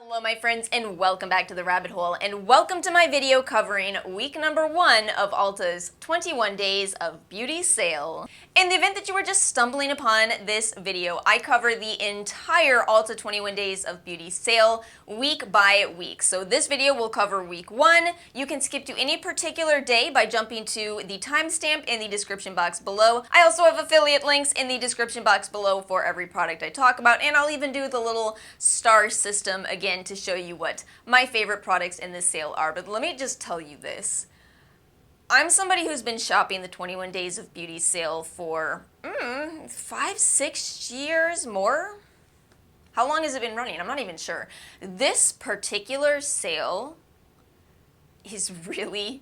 Hello my friends and welcome back to the rabbit hole and welcome to my video covering week number 1 of Ulta's 21 days of beauty sale. In the event that you were just stumbling upon this video, I cover the entire Ulta 21 days of beauty sale week by week. So this video will cover week 1. You can skip to any particular day by jumping to the timestamp in the description box below. I also have affiliate links in the description box below for every product I talk about, and I'll even do the little star system again to show you what my favorite products in this sale are. But let me just tell you this. I'm somebody who's been shopping the 21 days of beauty sale for 5-6 years more. How long has it been running? I'm not even sure. This particular sale is really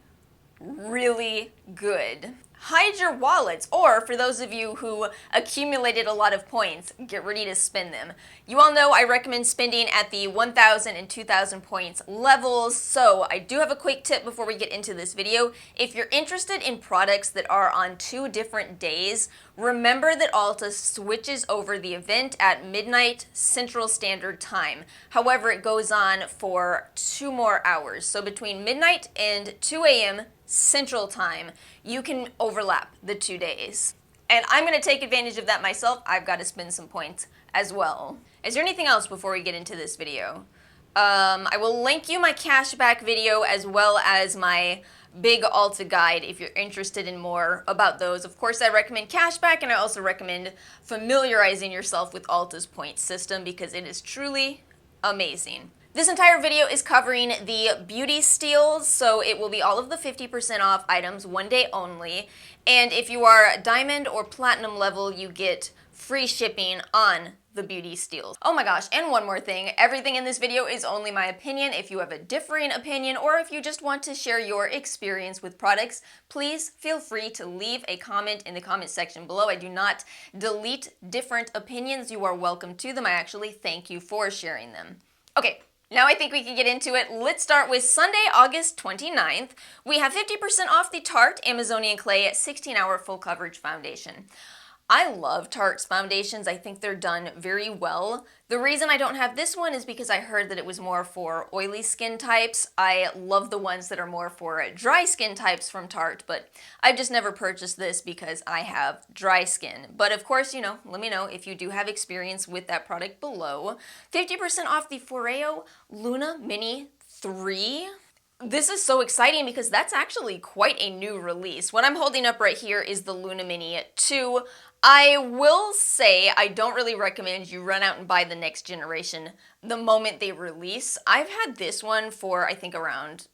good. Hide your wallets, or for those of you who accumulated a lot of points, get ready to spend them. You all know I recommend spending at the 1,000 and 2,000 points levels, so I do have a quick tip before we get into this video. If you're interested in products that are on 2 different days, remember that Ulta switches over the event at midnight Central Standard Time. However, it goes on for 2 more hours, so between midnight and 2 a.m. Central Time, you can overlap the 2 days. And I'm going to take advantage of that myself. I've got to spend some points as well. Is there anything else before we get into this video? I will link you my cashback video as well as my big Ulta guide if you're interested in more about those. Of course, I recommend cashback, and I also recommend familiarizing yourself with Ulta's point system because it is truly amazing. This entire video is covering the beauty steals, so it will be all of the 50% off items one day only. And if you are diamond or platinum level, you get free shipping on the beauty steals. Oh my gosh, and one more thing. Everything in this video is only my opinion. If you have a differing opinion or if you just want to share your experience with products, please feel free to leave a comment in the comment section below. I do not delete different opinions. You are welcome to them. I actually thank you for sharing them. Okay. Now I think we can get into it. Let's start with Sunday, August 29th. We have 50% off the Tarte Amazonian Clay 16-Hour Full Coverage Foundation. I love Tarte's foundations. I think they're done very well. The reason I don't have this one is because I heard that it was more for oily skin types. I love the ones that are more for dry skin types from Tarte, but I've just never purchased this because I have dry skin. But of course, let me know if you do have experience with that product below. 50% off the Foreo Luna Mini 3. This is so exciting because that's actually quite a new release. What I'm holding up right here is the Luna Mini 2. I will say I don't really recommend you run out and buy the next generation the moment they release. I've had this one for I think around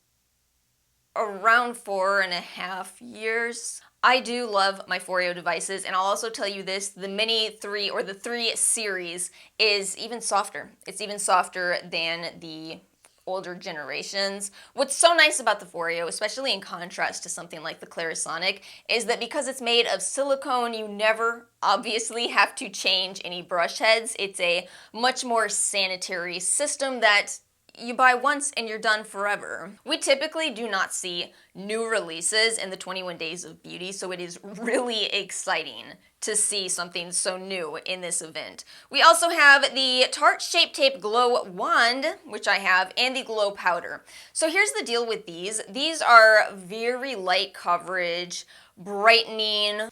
4.5 years. I do love my Foreo devices, and I'll also tell you this, the Mini 3 or the 3 series is even softer. It's even softer than the older generations. What's so nice about the Foreo, especially in contrast to something like the Clarisonic, is that because it's made of silicone, you never obviously have to change any brush heads. It's a much more sanitary system that you buy once and you're done forever. We typically do not see new releases in the 21 days of beauty, so it is really exciting to see something so new in this event. We also have the Tarte Shape Tape Glow Wand, which I have, and the Glow Powder. So here's the deal with these. These are very light coverage, brightening.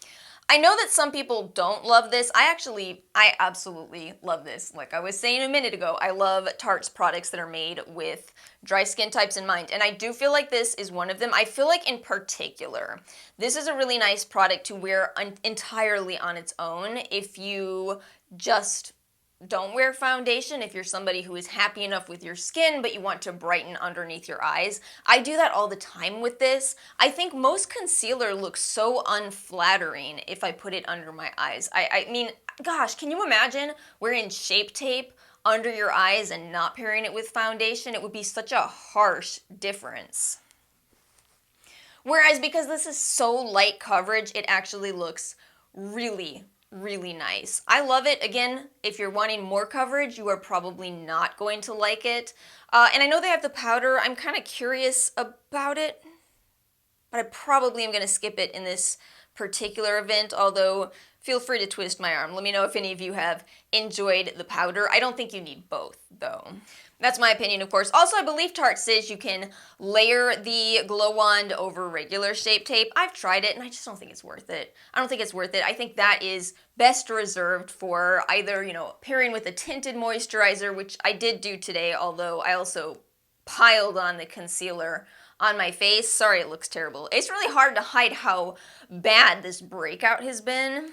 I know that some people don't love this. I absolutely love this. Like I was saying a minute ago, I love Tarte's products that are made with dry skin types in mind, and I do feel like this is one of them. I feel like in particular, this is a really nice product to wear entirely on its own if you just don't wear foundation, if you're somebody who is happy enough with your skin but you want to brighten underneath your eyes. I do that all the time with this. I think most concealer looks so unflattering if I put it under my eyes. I mean, gosh, can you imagine wearing Shape Tape under your eyes and not pairing it with foundation? It would be such a harsh difference. Whereas because this is so light coverage, it actually looks really nice. I love it. Again, if you're wanting more coverage, you are probably not going to like it. And I know they have the powder. I'm kind of curious about it, but I probably am going to skip it in this particular event, although feel free to twist my arm. Let me know if any of you have enjoyed the powder. I don't think you need both, though. That's my opinion, of course. Also, I believe Tarte says you can layer the glow wand over regular Shape Tape. I've tried it, and I just don't think it's worth it. I don't think it's worth it. I think that is best reserved for either, pairing with a tinted moisturizer, which I did do today, although I also piled on the concealer on my face. Sorry, it looks terrible. It's really hard to hide how bad this breakout has been.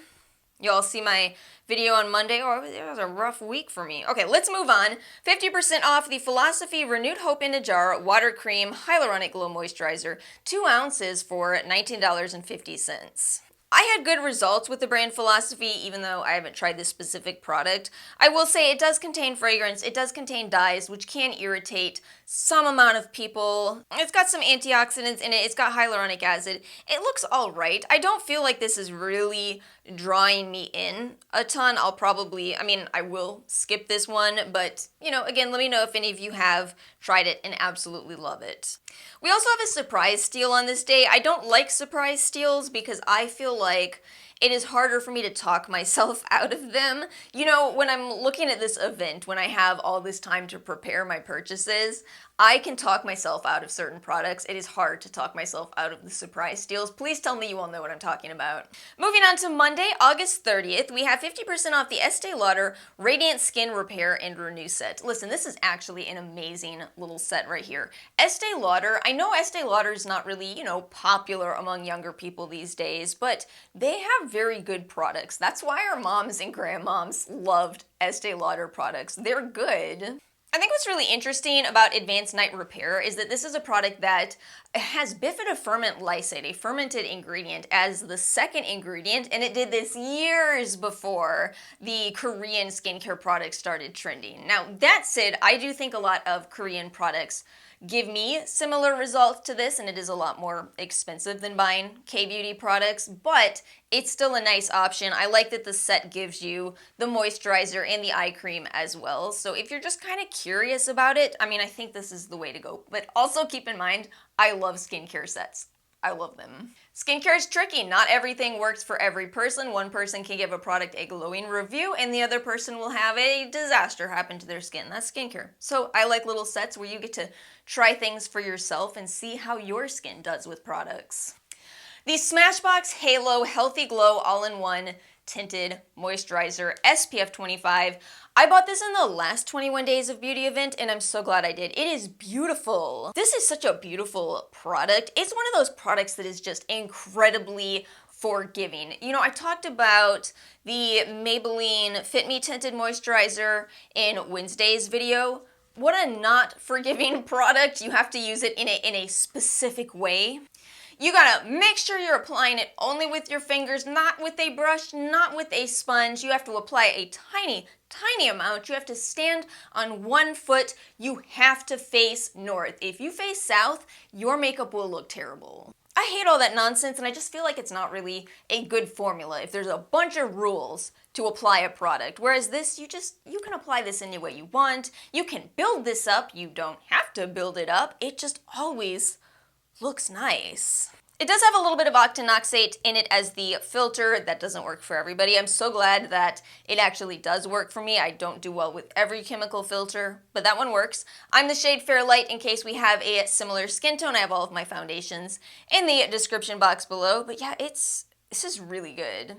Y'all see my video on Monday? Oh, it was a rough week for me. Okay, let's move on. 50% off the Philosophy Renewed Hope in a Jar Water Cream Hyaluronic Glow Moisturizer. 2 ounces for $19.50. I had good results with the brand Philosophy, even though I haven't tried this specific product. I will say it does contain fragrance, it does contain dyes, which can irritate some amount of people. It's got some antioxidants in it, it's got hyaluronic acid. It looks alright. I don't feel like this is really drawing me in a ton. I will skip this one, but, again, let me know if any of you have tried it and absolutely love it. We also have a surprise steal on this day. I don't like surprise steals because I feel like it is harder for me to talk myself out of them. When I'm looking at this event, when I have all this time to prepare my purchases, I can talk myself out of certain products. It is hard to talk myself out of the surprise steals. Please tell me you all know what I'm talking about. Moving on to Monday, August 30th, we have 50% off the Estee Lauder Radiant Skin Repair and Renew set. Listen, this is actually an amazing little set right here. Estee Lauder, I know Estee Lauder is not really, popular among younger people these days, but they have very good products. That's why our moms and grandmoms loved Estee Lauder products. They're good. I think what's really interesting about Advanced Night Repair is that this is a product that has bifidoferment lysate, a fermented ingredient, as the second ingredient, and it did this years before the Korean skincare products started trending. Now, that said, I do think a lot of Korean products give me similar results to this, and it is a lot more expensive than buying K-beauty products, but it's still a nice option. I like that the set gives you the moisturizer and the eye cream as well, so if you're just kind of curious about it, I think this is the way to go. But also keep in mind, I love skincare sets. I love them. Skincare is tricky. Not everything works for every person. One person can give a product a glowing review and the other person will have a disaster happen to their skin. That's skincare. So I like little sets where you get to try things for yourself and see how your skin does with products. The Smashbox Halo Healthy Glow All-in-One Tinted Moisturizer SPF 25. I bought this in the last 21 Days of Beauty event and I'm so glad I did. It is beautiful. This is such a beautiful product. It's one of those products that is just incredibly forgiving. I talked about the Maybelline Fit Me Tinted Moisturizer in Wednesday's video. What a not forgiving product. You have to use it in a specific way. You gotta make sure you're applying it only with your fingers, not with a brush, not with a sponge. You have to apply a tiny, tiny amount. You have to stand on one foot. You have to face north. If you face south, your makeup will look terrible. I hate all that nonsense, and I just feel like it's not really a good formula if there's a bunch of rules to apply a product. Whereas this, you can apply this any way you want. You can build this up. You don't have to build it up. It just always looks nice. It does have a little bit of octinoxate in it as the filter. That doesn't work for everybody. I'm so glad that it actually does work for me. I don't do well with every chemical filter, but that one works. I'm the shade Fair Light in case we have a similar skin tone. I have all of my foundations in the description box below, but yeah, this is really good.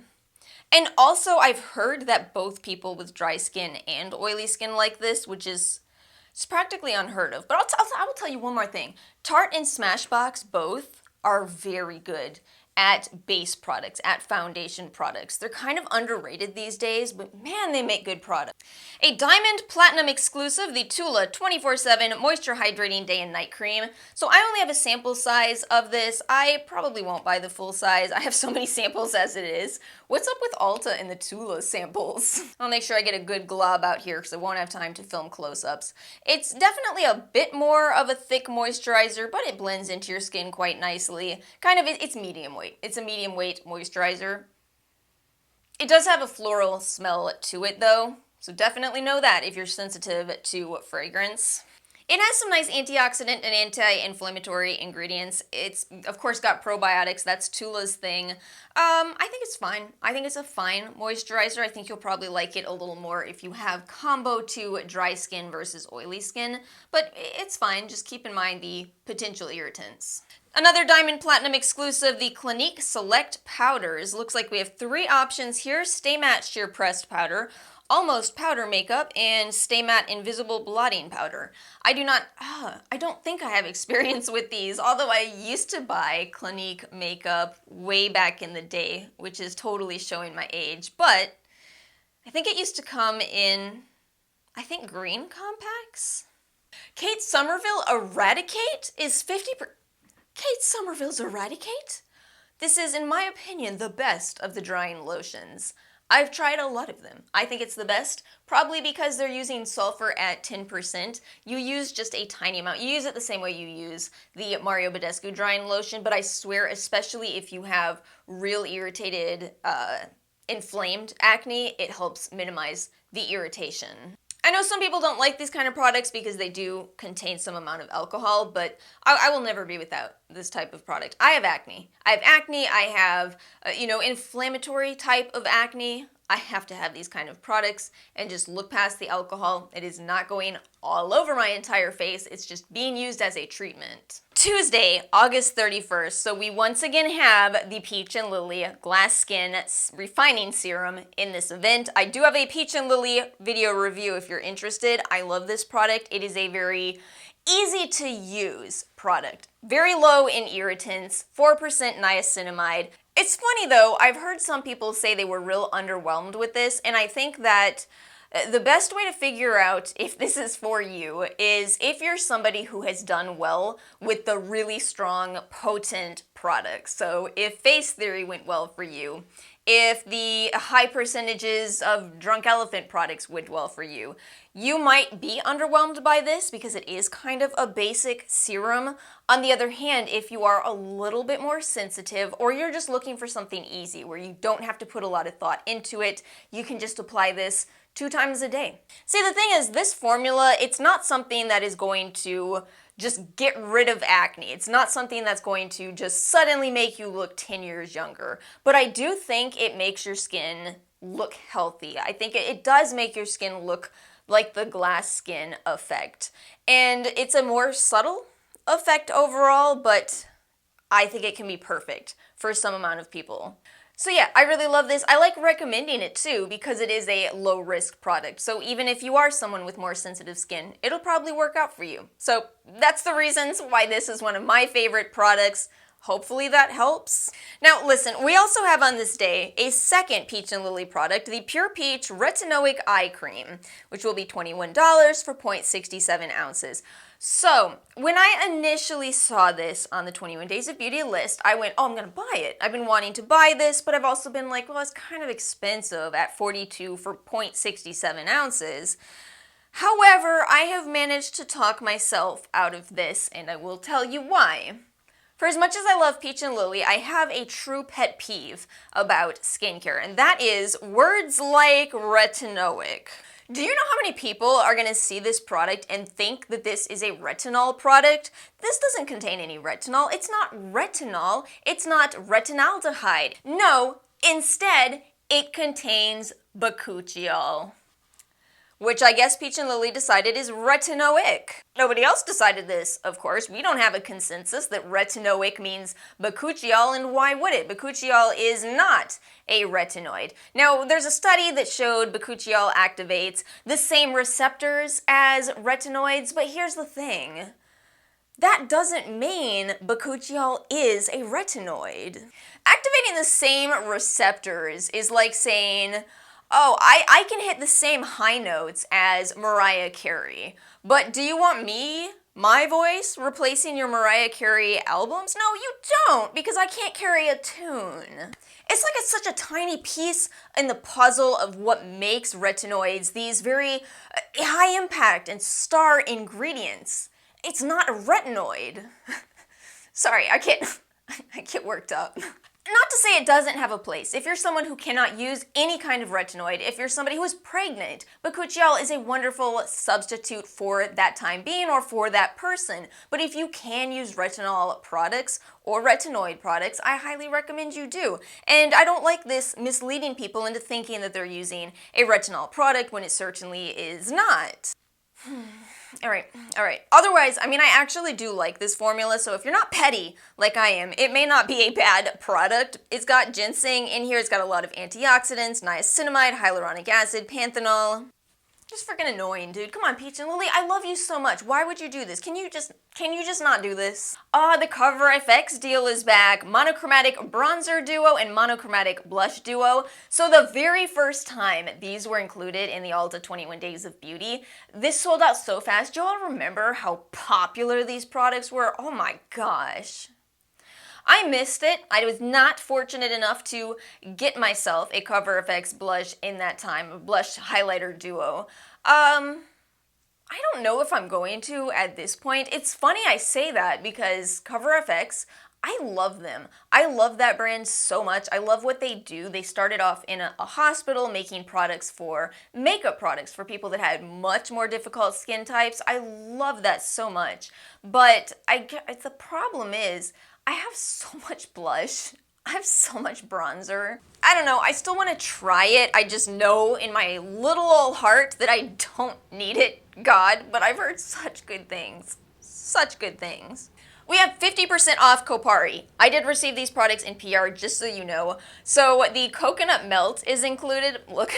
And also, I've heard that both people with dry skin and oily skin like this, which is it's practically unheard of. But I will tell you one more thing. Tarte and Smashbox both are very good at base products, at foundation products. They're kind of underrated these days, but man, they make good products. A Diamond Platinum exclusive, the Tula 24/7 Moisture Hydrating Day and Night Cream. So I only have a sample size of this. I probably won't buy the full size. I have so many samples as it is. What's up with Ulta and the Tula samples? I'll make sure I get a good glob out here because I won't have time to film close-ups. It's definitely a bit more of a thick moisturizer, but it blends into your skin quite nicely. It's medium weight. It's a medium weight moisturizer. It does have a floral smell to it though, so definitely know that if you're sensitive to fragrance. It has some nice antioxidant and anti-inflammatory ingredients. It's, of course, got probiotics. That's Tula's thing. I think it's fine. I think it's a fine moisturizer. I think you'll probably like it a little more if you have combo to dry skin versus oily skin. But it's fine. Just keep in mind the potential irritants. Another Diamond Platinum exclusive, the Clinique Select Powders. Looks like we have 3 options here. Stay Matte Sheer Pressed Powder, Almost Powder Makeup, and Stay Matte Invisible Blotting Powder. I don't think I have experience with these, although I used to buy Clinique makeup way back in the day, which is totally showing my age, but I think it used to come in, I think, green compacts? Kate Somerville Eradicate is 50%. Kate Somerville's Eradicate? This is, in my opinion, the best of the drying lotions. I've tried a lot of them. I think it's the best, probably because they're using sulfur at 10%. You use just a tiny amount. You use it the same way you use the Mario Badescu drying lotion, but I swear, especially if you have real irritated, inflamed acne, it helps minimize the irritation. I know some people don't like these kind of products because they do contain some amount of alcohol, but I will never be without this type of product. I have acne. I have, inflammatory type of acne. I have to have these kind of products and just look past the alcohol. It is not going all over my entire face. It's just being used as a treatment. Tuesday, August 31st, so we once again have the Peach and Lily Glass Skin Refining Serum in this event. I do have a Peach and Lily video review if you're interested. I love this product. It is a very easy to use product. Very low in irritants, 4% niacinamide. It's funny though, I've heard some people say they were real underwhelmed with this, and I think that the best way to figure out if this is for you is if you're somebody who has done well with the really strong, potent products. So if Face Theory went well for you, if the high percentages of Drunk Elephant products went well for you, you might be underwhelmed by this because it is kind of a basic serum. On the other hand, if you are a little bit more sensitive or you're just looking for something easy where you don't have to put a lot of thought into it, you can just apply this 2 times a day. See, the thing is, this formula, it's not something that is going to just get rid of acne. It's not something that's going to just suddenly make you look 10 years younger. But I do think it makes your skin look healthy. I think it does make your skin look like the glass skin effect. And it's a more subtle effect overall, but I think it can be perfect for some amount of people. So yeah, I really love this. I like recommending it too because it is a low-risk product. So even if you are someone with more sensitive skin, it'll probably work out for you. So that's the reasons why this is one of my favorite products. Hopefully that helps. Now listen, we also have on this day a second Peach and Lily product, the Pure Peach Retinoic Eye Cream, which will be $21 for 0.67 ounces. So, when I initially saw this on the 21 Days of Beauty list, I went, oh, I'm gonna buy it. I've been wanting to buy this, but I've also been like, well, it's kind of expensive at $42 for 0.67 ounces. However, I have managed to talk myself out of this, and I will tell you why. For as much as I love Peach and Lily, I have a true pet peeve about skincare, and that is words like retinoic. Do you know how many people are going to see this product and think that this is a retinol product? This doesn't contain any retinol. It's not retinol. It's not retinaldehyde. No, instead, it contains bakuchiol, which I guess Peach and Lily decided is retinoic. Nobody else decided this, of course. We don't have a consensus that retinoic means bakuchiol, and why would it? Bakuchiol is not a retinoid. Now, there's a study that showed bakuchiol activates the same receptors as retinoids, but here's the thing. That doesn't mean bakuchiol is a retinoid. Activating the same receptors is like saying, oh, I can hit the same high notes as Mariah Carey, but do you want my voice, replacing your Mariah Carey albums? No, you don't, because I can't carry a tune. It's like it's such a tiny piece in the puzzle of what makes retinoids these very high impact and star ingredients. It's not a retinoid. Sorry, I get worked up. Not to say it doesn't have a place. If you're someone who cannot use any kind of retinoid, if you're somebody who is pregnant, bakuchiol is a wonderful substitute for that time being or for that person. But if you can use retinol products or retinoid products, I highly recommend you do. And I don't like this misleading people into thinking that they're using a retinol product when it certainly is not. All right. Otherwise, I mean, I actually do like this formula, so if you're not petty like I am, it may not be a bad product. It's got ginseng in here, it's got a lot of antioxidants, niacinamide, hyaluronic acid, panthenol. Just freaking annoying, dude. Come on, Peach and Lily, I love you so much. Why would you do this? Can you just not do this? The Cover FX deal is back. Monochromatic bronzer duo and monochromatic blush duo. So the very first time these were included in the Ulta 21 Days of Beauty, this sold out so fast. Do y'all remember how popular these products were? Oh my gosh. I missed it. I was not fortunate enough to get myself a Cover FX blush in that time, a blush highlighter duo. I don't know if I'm going to at this point. It's funny I say that because Cover FX, I love them. I love that brand so much. I love what they do. They started off in a hospital making products for makeup products for people that had much more difficult skin types. I love that so much. But the problem is, I have so much blush. I have so much bronzer. I don't know, I still want to try it. I just know in my little old heart that I don't need it, God, but I've heard such good things. Such good things. We have 50% off Kopari. I did receive these products in PR, just so you know. So the coconut melt is included. Look.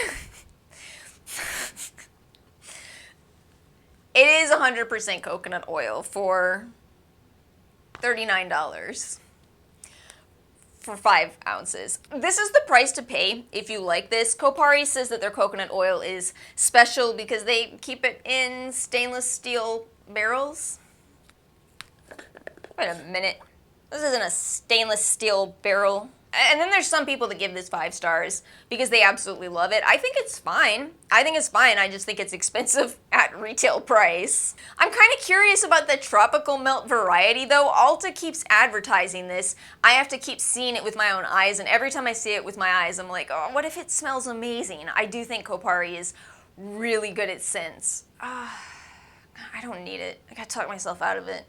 It is 100% coconut oil for $39 for 5 ounces. This is the price to pay if you like this. Kopari says that their coconut oil is special because they keep it in stainless steel barrels. Wait a minute. This isn't a stainless steel barrel. And then there's some people that give this 5 stars because they absolutely love it. I think it's fine. I just think it's expensive at retail price. I'm kind of curious about the tropical melt variety though. Ulta keeps advertising this. I have to keep seeing it with my own eyes, and every time I see it with my eyes, I'm like, oh, what if it smells amazing? I do think Kopari is really good at scents. I don't need it. I gotta talk myself out of it.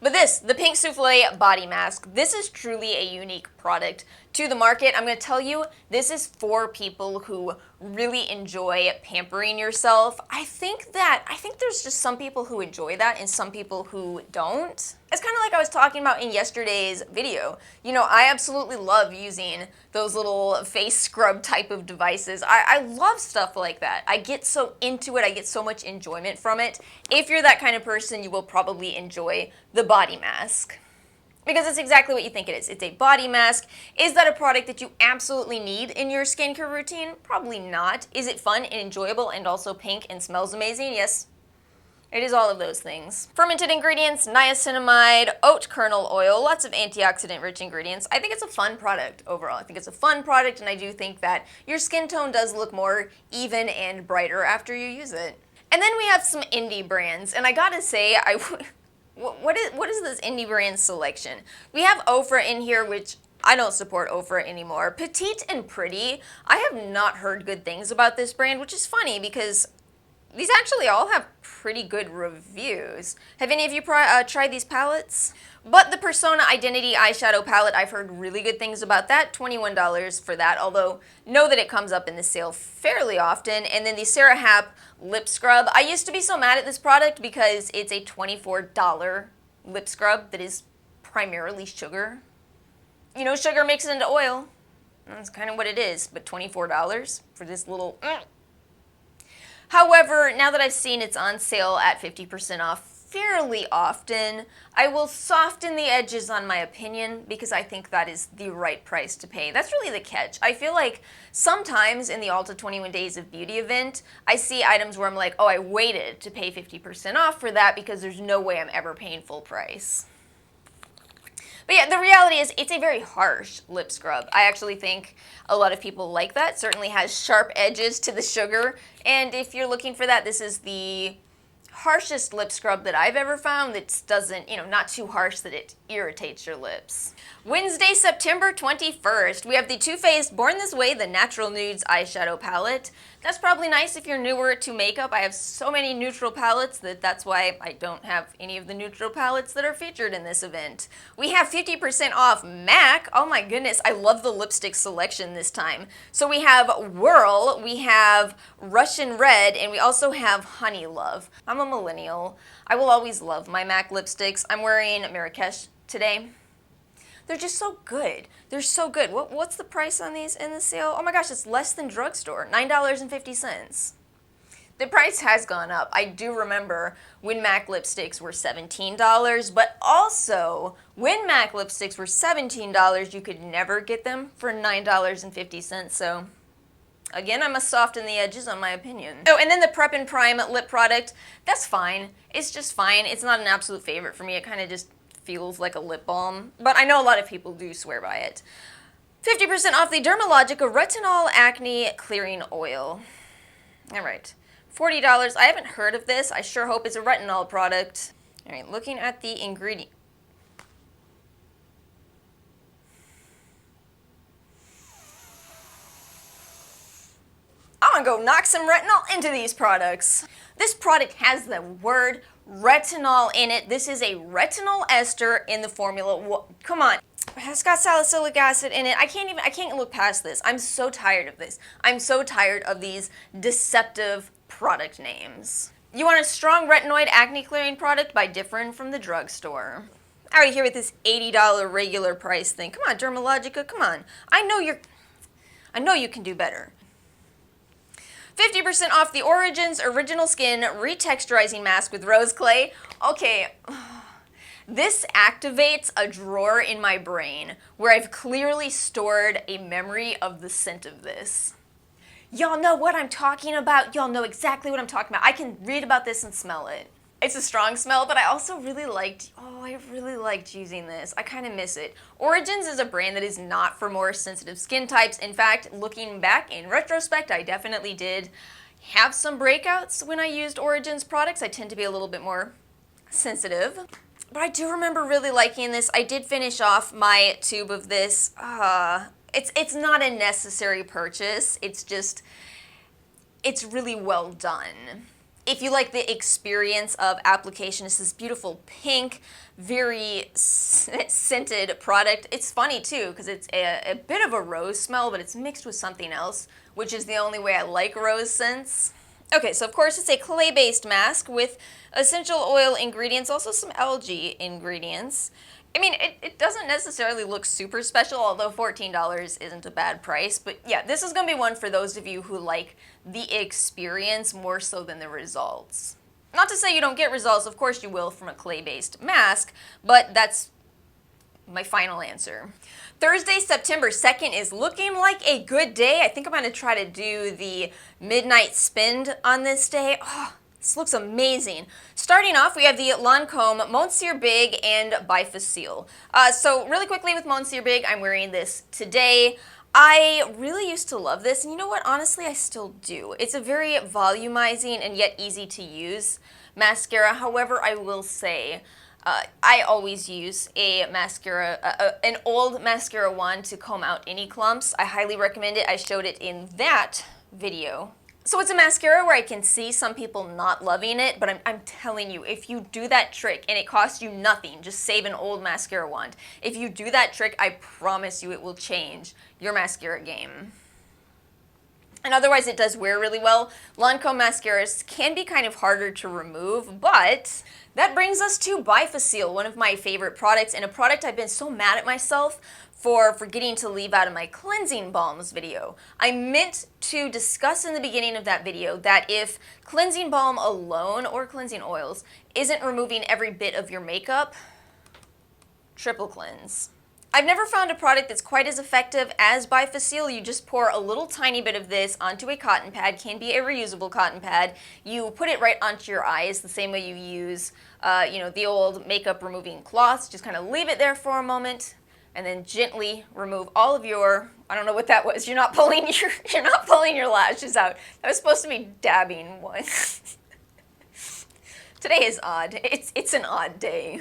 But this, the Pink Souffle Body Mask, this is truly a unique product to the market. I'm going to tell you, this is for people who really enjoy pampering yourself. I think there's just some people who enjoy that and some people who don't. It's kind of like I was talking about in yesterday's video. You know, I absolutely love using those little face scrub type of devices. I love stuff like that. I get so into it. I get so much enjoyment from it. If you're that kind of person, you will probably enjoy the body mask. Because it's exactly what you think it is. It's a body mask. Is that a product that you absolutely need in your skincare routine? Probably not. Is it fun and enjoyable and also pink and smells amazing? Yes. It is all of those things. Fermented ingredients, niacinamide, oat kernel oil, lots of antioxidant-rich ingredients. I think it's a fun product overall. I think it's a fun product, and I do think that your skin tone does look more even and brighter after you use it. And then we have some indie brands, and I gotta say, what is this indie brand selection? We have Ofra in here, which I don't support Ofra anymore. Petite and Pretty, I have not heard good things about this brand, which is funny because these actually all have pretty good reviews. Have any of you tried these palettes? But the Persona Identity eyeshadow palette, I've heard really good things about that. $21 for that, although know that it comes up in the sale fairly often. And then the Sarah Happ lip scrub. I used to be so mad at this product because it's a $24 lip scrub that is primarily sugar. You know, sugar mixed into oil. That's kind of what it is, but $24 for this little... However, now that I've seen it's on sale at 50% off fairly often, I will soften the edges on my opinion because I think that is the right price to pay. That's really the catch. I feel like sometimes in the Ulta 21 Days of Beauty event, I see items where I'm like, oh, I waited to pay 50% off for that because there's no way I'm ever paying full price. But yeah, the reality is it's a very harsh lip scrub. I actually think a lot of people like that. It certainly has sharp edges to the sugar. And if you're looking for that, this is the harshest lip scrub that I've ever found that doesn't, not too harsh that it irritates your lips. Wednesday, September 21st, we have the Too Faced Born This Way, the Natural Nudes eyeshadow palette. That's probably nice if you're newer to makeup. I have so many neutral palettes that's why I don't have any of the neutral palettes that are featured in this event. We have 50% off MAC. Oh my goodness, I love the lipstick selection this time. So we have Whirl, we have Russian Red, and we also have Honey Love. I'm a millennial. I will always love my MAC lipsticks. I'm wearing Marrakesh today. They're just so good. They're so good. What's the price on these in the sale? Oh my gosh, it's less than drugstore, $9.50. The price has gone up. I do remember when MAC lipsticks were $17, but also when MAC lipsticks were $17, you could never get them for $9.50, so again, I must soften the edges on my opinion. Oh, and then the Prep and Prime lip product, that's fine. It's just fine. It's not an absolute favorite for me. It kind of just feels like a lip balm, but I know a lot of people do swear by it. 50% off the Dermalogica Retinol Acne Clearing Oil. All right, $40. I haven't heard of this. I sure hope it's a retinol product. All right, looking at the ingredient. I'm gonna go knock some retinol into these products. This product has the word retinol in it. This is a retinol ester in the formula. Come on. It's got salicylic acid in it. I can't look past this. I'm so tired of this. I'm so tired of these deceptive product names. You want a strong retinoid acne clearing product? Buy different from the drugstore. I already here with this $80 regular price thing. Come on, Dermalogica, come on. I know you can do better. 50% off the Origins Original Skin Retexturizing Mask with Rose Clay. Okay, this activates a drawer in my brain where I've clearly stored a memory of the scent of this. Y'all know what I'm talking about. Y'all know exactly what I'm talking about. I can read about this and smell it. It's a strong smell, but I also really liked using this. I kind of miss it. Origins is a brand that is not for more sensitive skin types. In fact, looking back in retrospect, I definitely did have some breakouts when I used Origins products. I tend to be a little bit more sensitive. But I do remember really liking this. I did finish off my tube of this. It's not a necessary purchase. It's really well done. If you like the experience of application, it's this beautiful pink, very scented product. It's funny too, because it's a bit of a rose smell, but it's mixed with something else, which is the only way I like rose scents. Okay, so of course it's a clay-based mask with essential oil ingredients, also some algae ingredients. I mean, it doesn't necessarily look super special, although $14 isn't a bad price. But yeah, this is going to be one for those of you who like the experience more so than the results. Not to say you don't get results, of course you will from a clay-based mask, but that's my final answer. Thursday, September 2nd is looking like a good day. I think I'm going to try to do the midnight spend on this day. Oh, this looks amazing. Starting off, we have the Lancome Monsieur Big and Bifacile. So really quickly with Monsieur Big, I'm wearing this today. I really used to love this, and you know what? Honestly, I still do. It's a very volumizing and yet easy to use mascara. However, I will say, I always use a mascara, an old mascara wand to comb out any clumps. I highly recommend it. I showed it in that video. So it's a mascara where I can see some people not loving it, but I'm telling you, if you do that trick, and it costs you nothing, just save an old mascara wand. If you do that trick, I promise you it will change your mascara game. And otherwise it does wear really well. Lancome mascaras can be kind of harder to remove, but that brings us to Bifacile, one of my favorite products, and a product I've been so mad at myself for forgetting to leave out of my cleansing balms video. I meant to discuss in the beginning of that video that if cleansing balm alone, or cleansing oils, isn't removing every bit of your makeup, triple cleanse. I've never found a product that's quite as effective as Bifacile. You just pour a little tiny bit of this onto a cotton pad, can be a reusable cotton pad. You put it right onto your eyes the same way you use the old makeup removing cloths. Just kind of leave it there for a moment and then gently remove all of your, I don't know what that was. You're not pulling your lashes out. That was supposed to be dabbing one. Today is odd. It's an odd day.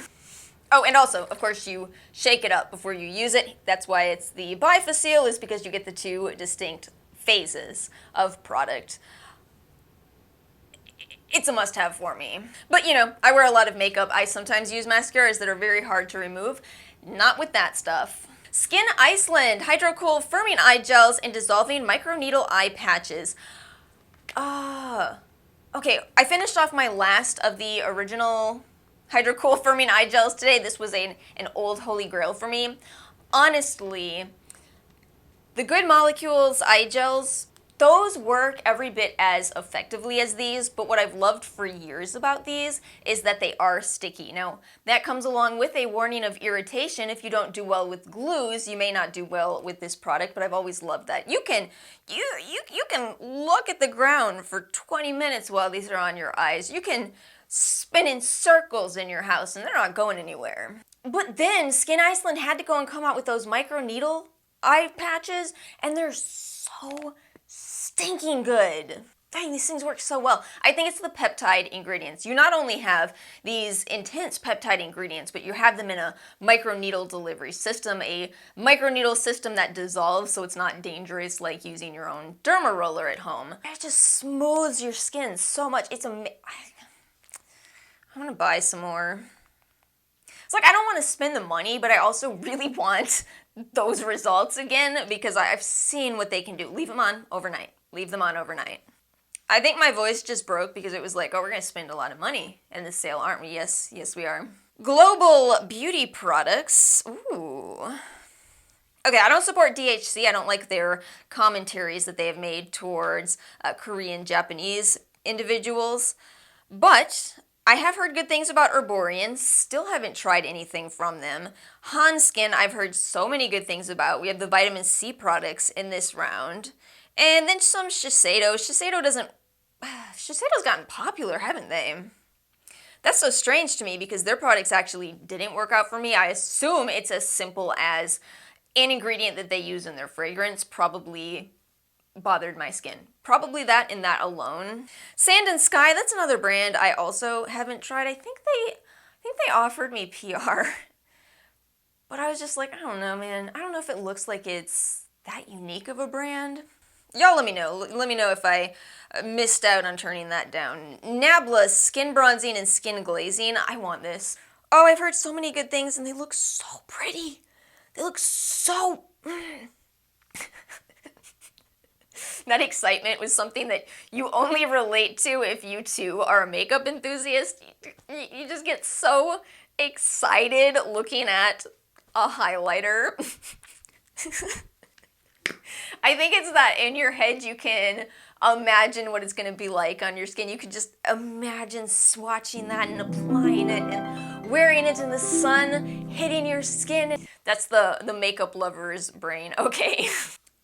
Oh, and also, of course, you shake it up before you use it. That's why it's the bifacile, is because you get the two distinct phases of product. It's a must-have for me. But, you know, I wear a lot of makeup. I sometimes use mascaras that are very hard to remove. Not with that stuff. Skin Iceland, Hydro-Cool Firming Eye Gels, and Dissolving Microneedle Eye Patches. Okay, I finished off my last of the original Hydro-Cool Firming Eye Gels today. This was an old holy grail for me. Honestly, the Good Molecules eye gels, those work every bit as effectively as these, but what I've loved for years about these is that they are sticky. Now, that comes along with a warning of irritation. If you don't do well with glues, you may not do well with this product, but I've always loved that. You can look at the ground for 20 minutes while these are on your eyes. You can spin in circles in your house and they're not going anywhere. But then Skin Iceland had to go and come out with those microneedle eye patches, and they're so stinking good. Dang, these things work so well. I think it's the peptide ingredients. You not only have these intense peptide ingredients, but you have them in a microneedle delivery system, a microneedle system that dissolves so it's not dangerous like using your own derma roller at home. It just smooths your skin so much. It's amazing. I'm gonna buy some more. It's like I don't want to spend the money, but I also really want those results again because I've seen what they can do. Leave them on overnight. Leave them on overnight. I think my voice just broke because it was like, oh, we're going to spend a lot of money in this sale, aren't we? Yes, we are. Global beauty products. Ooh. Okay, I don't support DHC. I don't like their commentaries that they have made towards Korean, Japanese individuals, but I have heard good things about Herborian, still haven't tried anything from them. Han Skin, I've heard so many good things about. We have the vitamin C products in this round. And then some Shiseido. Shiseido's gotten popular, haven't they? That's so strange to me because their products actually didn't work out for me. I assume it's as simple as an ingredient that they use in their fragrance probably bothered my skin. Probably that and that alone. Sand and Sky, that's another brand I also haven't tried. I think they offered me PR. But I was just like, I don't know, man. I don't know if it looks like it's that unique of a brand. Y'all let me know. Let me know if I missed out on turning that down. Nabla Skin Bronzing and Skin Glazing. I want this. Oh, I've heard so many good things and they look so pretty. They look so... That excitement was something that you only relate to if you too are a makeup enthusiast. You just get so excited looking at a highlighter. I think it's that in your head you can imagine what it's going to be like on your skin. You can just imagine swatching that and applying it and wearing it in the sun, hitting your skin. That's the makeup lover's brain. Okay.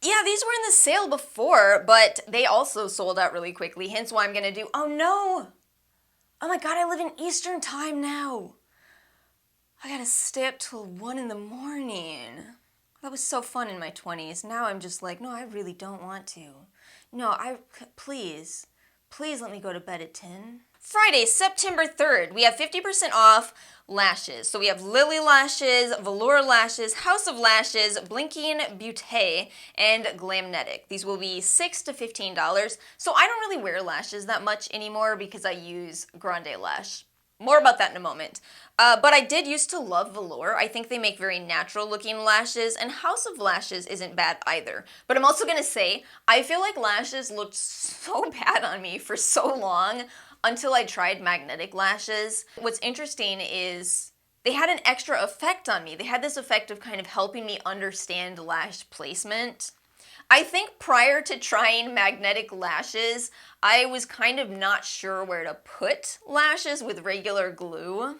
Yeah, these were in the sale before, but they also sold out really quickly, hence why I'm gonna do, oh no! Oh my god, I live in Eastern time now! I gotta stay up till 1 in the morning. That was so fun in my 20s. Now I'm just like, no, I really don't want to. No, please let me go to bed at 10. Friday, September 3rd, we have 50% off lashes. So we have Lily Lashes, Velour Lashes, House of Lashes, Blinking Beauté, and Glamnetic. These will be $6 to $15. So I don't really wear lashes that much anymore because I use Grande Lash. More about that in a moment. But I did used to love Velour. I think they make very natural looking lashes, and House of Lashes isn't bad either. But I'm also gonna say, I feel like lashes looked so bad on me for so long until I tried magnetic lashes. What's interesting is they had an extra effect on me. They had this effect of kind of helping me understand lash placement. I think prior to trying magnetic lashes, I was kind of not sure where to put lashes with regular glue.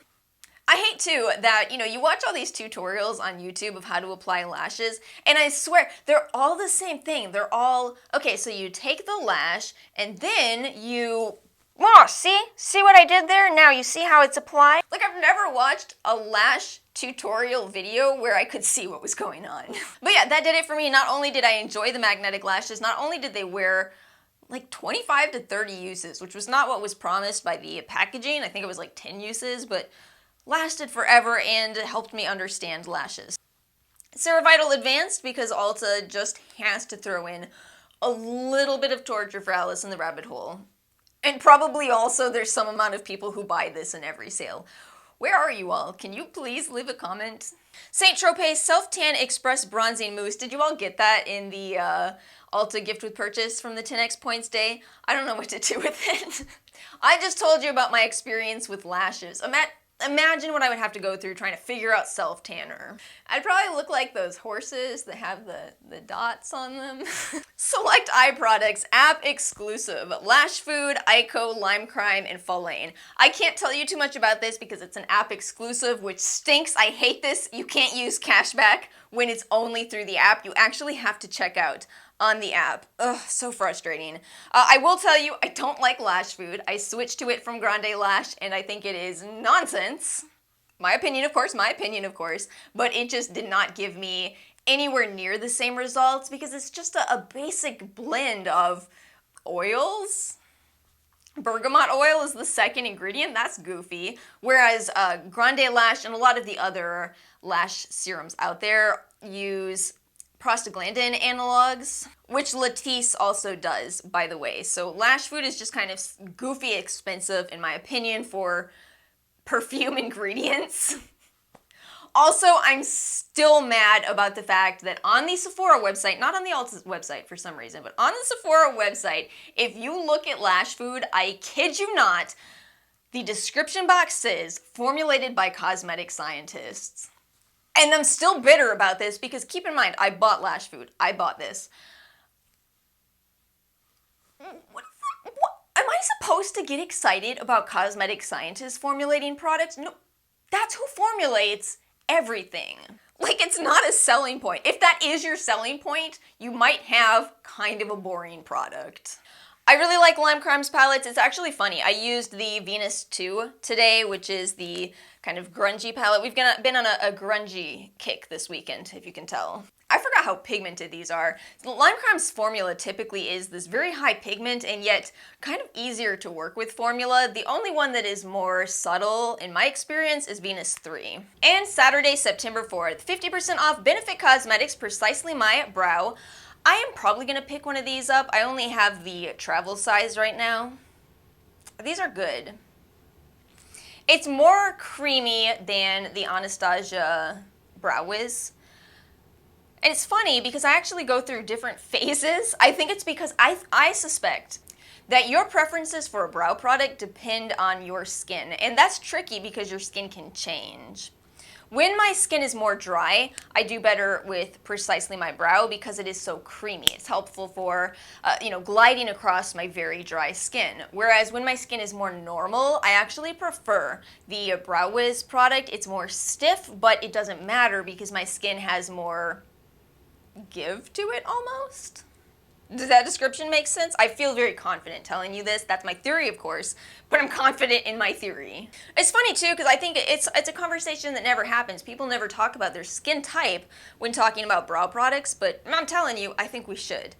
I hate too that, you watch all these tutorials on YouTube of how to apply lashes, and I swear, they're all the same thing. They're all, okay, so you take the lash, and then you... Oh, see what I did there? Now you see how it's applied? Like, I've never watched a lash tutorial video where I could see what was going on. But yeah, that did it for me. Not only did I enjoy the magnetic lashes, not only did they wear like 25 to 30 uses, which was not what was promised by the packaging. I think it was like 10 uses, but lasted forever and helped me understand lashes. Ceravital Advanced because Ulta just has to throw in a little bit of torture for Alice in the Rabbit Hole. And probably also there's some amount of people who buy this in every sale. Where are you all? Can you please leave a comment? Saint Tropez Self Tan Express Bronzing Mousse. Did you all get that in the Ulta gift with purchase from the 10x points day? I don't know what to do with it. I just told you about my experience with lashes. Imagine what I would have to go through trying to figure out self-tanner. I'd probably look like those horses that have the dots on them. Select eye products, app exclusive. Lash Food, Ico, Lime Crime, and Folane. I can't tell you too much about this because it's an app exclusive, which stinks. I hate this. You can't use cashback when it's only through the app. You actually have to check out on the app. Ugh, so frustrating. I will tell you, I don't like Lash Food. I switched to it from Grande Lash, and I think it is nonsense. My opinion, of course, but it just did not give me anywhere near the same results because it's just a basic blend of oils. Bergamot oil is the second ingredient. That's goofy. Whereas Grande Lash and a lot of the other lash serums out there use prostaglandin analogs, which Latisse also does, by the way. So Lash Food is just kind of goofy expensive, in my opinion, for perfume ingredients. Also, I'm still mad about the fact that on the Sephora website, not on the Ulta website for some reason, but on the Sephora website, if you look at Lash Food, I kid you not, the description box says formulated by cosmetic scientists. And I'm still bitter about this because keep in mind, I bought Lash Food. I bought this. What? Am I supposed to get excited about cosmetic scientists formulating products? No, that's who formulates everything. Like, it's not a selling point. If that is your selling point, you might have kind of a boring product. I really like Lime Crime's palettes. It's actually funny. I used the Venus 2 today, which is the kind of grungy palette. We've been on a grungy kick this weekend, if you can tell. I forgot how pigmented these are. Lime Crime's formula typically is this very high pigment and yet kind of easier to work with formula. The only one that is more subtle, in my experience, is Venus 3. And Saturday, September 4th, 50% off Benefit Cosmetics Precisely My Brow. I am probably going to pick one of these up. I only have the travel size right now. These are good. It's more creamy than the Anastasia Brow Wiz. And it's funny because I actually go through different phases. I think it's because I suspect that your preferences for a brow product depend on your skin. And that's tricky because your skin can change. When my skin is more dry, I do better with Precisely My Brow because it is so creamy. It's helpful for, gliding across my very dry skin. Whereas when my skin is more normal, I actually prefer the Brow Wiz product. It's more stiff, but it doesn't matter because my skin has more give to it almost. Does that description make sense? I feel very confident telling you this. That's my theory, of course, but I'm confident in my theory. It's funny, too, because I think it's a conversation that never happens. People never talk about their skin type when talking about brow products, but I'm telling you, I think we should.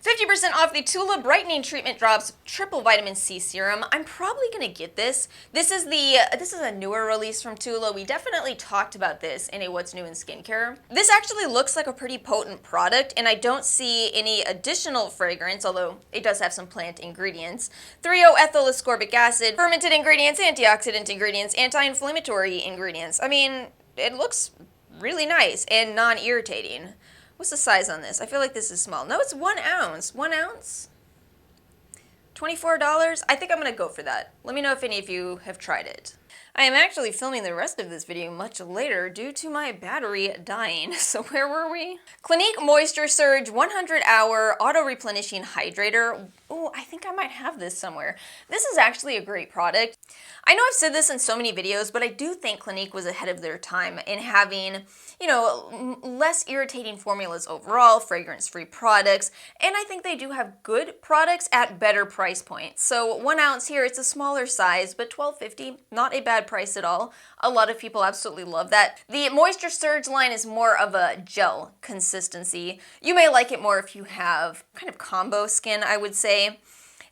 50% off the Tula Brightening Treatment Drops Triple Vitamin C Serum. I'm probably going to get this. This is a newer release from Tula. We definitely talked about this in a What's New in Skincare. This actually looks like a pretty potent product, and I don't see any additional fragrance, although it does have some plant ingredients. 3-O-ethyl ascorbic acid, fermented ingredients, antioxidant ingredients, anti-inflammatory ingredients. I mean, it looks really nice and non-irritating. What's the size on this? I feel like this is small. No, it's 1 ounce. 1 ounce? $24? I think I'm going to go for that. Let me know if any of you have tried it. I am actually filming the rest of this video much later due to my battery dying. So where were we? Clinique Moisture Surge 100-hour auto-replenishing hydrator. Oh, I think I might have this somewhere. This is actually a great product. I know I've said this in so many videos, but I do think Clinique was ahead of their time in having, less irritating formulas overall, fragrance-free products, and I think they do have good products at better price points. So 1 ounce here, it's a smaller size, but $12.50, not a bad price at all. A lot of people absolutely love that. The Moisture Surge line is more of a gel consistency. You may like it more if you have kind of combo skin, I would say.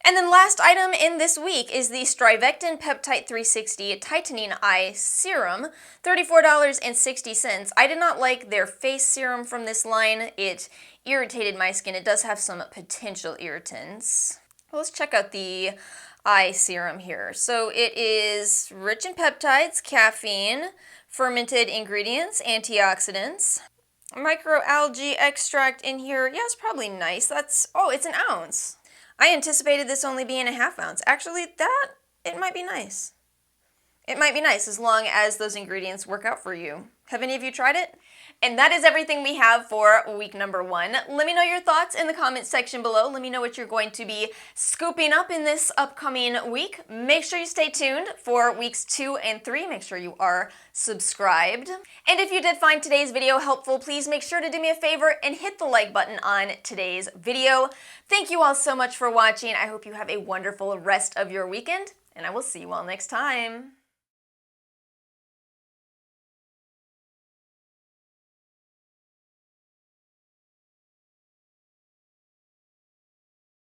And then last item in this week is the Strivectin Peptide 360 Tightening Eye Serum, $34.60. I did not like their face serum from this line. It irritated my skin. It does have some potential irritants. Well, let's check out the eye serum here. So it is rich in peptides, caffeine, fermented ingredients, antioxidants, microalgae extract in here. Yeah, it's probably nice. Oh, it's an ounce. I anticipated this only being a half ounce. Actually, it might be nice. It might be nice as long as those ingredients work out for you. Have any of you tried it? And that is everything we have for week number 1. Let me know your thoughts in the comments section below. Let me know what you're going to be scooping up in this upcoming week. Make sure you stay tuned for weeks 2 and 3. Make sure you are subscribed. And if you did find today's video helpful, please make sure to do me a favor and hit the like button on today's video. Thank you all so much for watching. I hope you have a wonderful rest of your weekend, and I will see you all next time.